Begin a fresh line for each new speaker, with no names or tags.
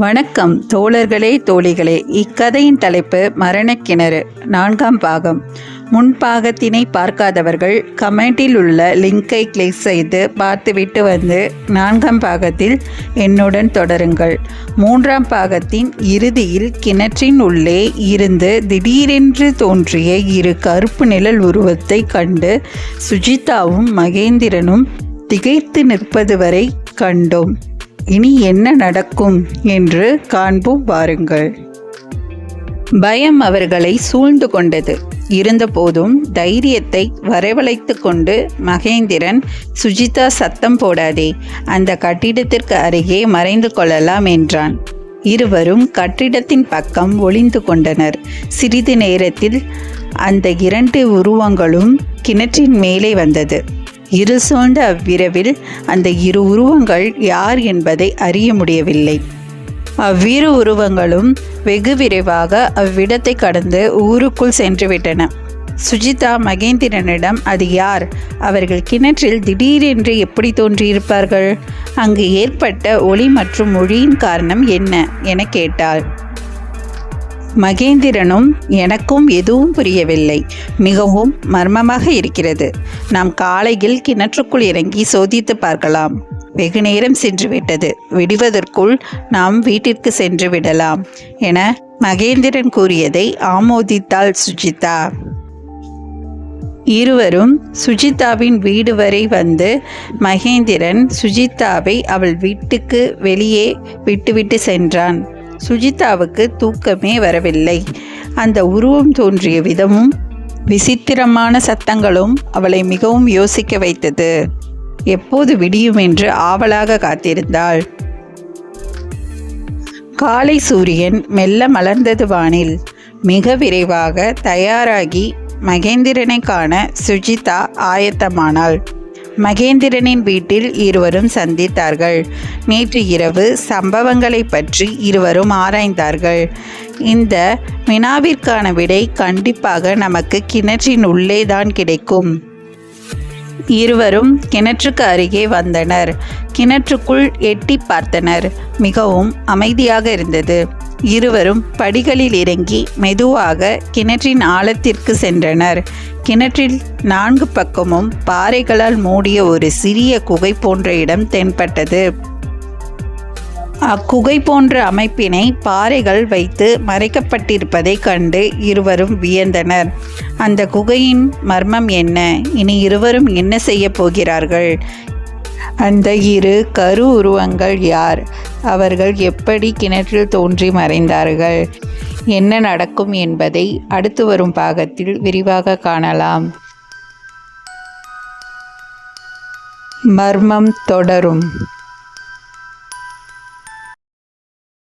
வணக்கம் தோழர்களே தோழிகளே. இக்கதையின் தலைப்பு மரணக்கிணறு 4ஆம் பாகம். முன்பாகத்தினை பார்க்காதவர்கள் கமெண்டில் உள்ள லிங்கை கிளிக் செய்து பார்த்துவிட்டு வந்து 4ஆம் பாகத்தில் என்னுடன் தொடருங்கள். 3ஆம் பாகத்தின் இறுதியில் கிணற்றின் உள்ளே இருந்து திடீரென்று தோன்றிய இரு கருப்பு நிழல் உருவத்தை கண்டு சுஜிதாவும் மகேந்திரனும் திகைத்து நிற்பது வரை கண்டோம். இனி என்ன நடக்கும் என்று காண்போம் வாருங்கள். பயம் அவர்களை சூழ்ந்து கொண்டது. இருந்தபோதும் தைரியத்தை வரவழைத்து கொண்டு மகேந்திரன், சுஜிதா சத்தம் போடாதே, அந்த கட்டிடத்திற்கு அருகே மறைந்து கொள்ளலாம் என்றான். இருவரும் கட்டிடத்தின் பக்கம் ஒளிந்து கொண்டனர். சிறிது நேரத்தில் அந்த இரண்டு உருவங்களும் கிணற்றின் மேலே வந்தது. இருள் சூழ்ந்த அவ்விரவில் அந்த இரு உருவங்கள் யார் என்பதை அறிய முடியவில்லை. அவ்விரு உருவங்களும் வெகு விரைவாக அவ்விடத்தை கடந்து ஊருக்குள் சென்றுவிட்டன. சுஜிதா மகேந்திரனிடம், அது யார்? அவர்கள் கிணற்றில் திடீரென்று எப்படி தோன்றியிருப்பார்கள்? அங்கு ஏற்பட்ட ஒளி மற்றும் மொழியின் காரணம் என்ன என கேட்டாள். மகேந்திரனும், எனக்கும் எதுவும் புரியவில்லை, மிகவும் மர்மமாக இருக்கிறது. நாம் காலையில் கிணற்றுக்குள் இறங்கி சோதித்து பார்க்கலாம். வெகு நேரம் சென்றுவிட்டது, விடுவதற்குள் நாம் வீட்டிற்கு சென்று விடலாம் என மகேந்திரன் கூறியதை ஆமோதித்தாள் சுஜிதா. இருவரும் சுஜிதாவின் வீடு வரை வந்து மகேந்திரன் சுஜிதாவை அவள் வீட்டுக்கு வெளியே விட்டுவிட்டு சென்றான். சுஜிதாவுக்கு தூக்கமே வரவில்லை. அந்த உருவம் தோன்றிய விதமும் விசித்திரமான சத்தங்களும் அவளை மிகவும் யோசிக்க வைத்தது. எப்போது விடியும் என்று ஆவலாக காத்திருந்தாள். காலை சூரியன் மெல்ல மலர்ந்தது வானில். மிக விரைவாக தயாராகி மகேந்திரனை காண சுஜிதா ஆயத்தமானாள். மகேந்திரனின் வீட்டில் இருவரும் சந்தித்தார்கள். நேற்று இரவு சம்பவங்களை பற்றி இருவரும் ஆராய்ந்தார்கள். இந்த வினாவிற்கான விடை கண்டிப்பாக நமக்கு கிணற்றின் உள்ளே தான் கிடைக்கும். இருவரும் கிணற்றுக்கு அருகே வந்தனர். கிணற்றுக்குள் எட்டி பார்த்தனர். மிகவும் அமைதியாக இருந்தது. இருவரும் படிகளில் இறங்கி மெதுவாக கிணற்றின் ஆழத்திற்கு சென்றனர். கிணற்றில் 4 பக்கமும் பாறைகளால் மூடிய ஒரு சிறிய குகை போன்ற இடம் தென்பட்டது. அக்குகை போன்ற அமைப்பினை பாறைகள் வைத்து மறைக்கப்பட்டிருப்பதை கண்டு இருவரும் வியந்தனர். அந்த குகையின் மர்மம் என்ன? இனி இருவரும் என்ன செய்ய போகிறார்கள்? அந்த இரு கரு உருவங்கள் யார்? அவர்கள் எப்படி கிணற்றில் தோன்றி மறைந்தார்கள்? என்ன நடக்கும் என்பதை அடுத்து வரும் பாகத்தில் விரிவாக காணலாம். மர்மம் தொடரும்.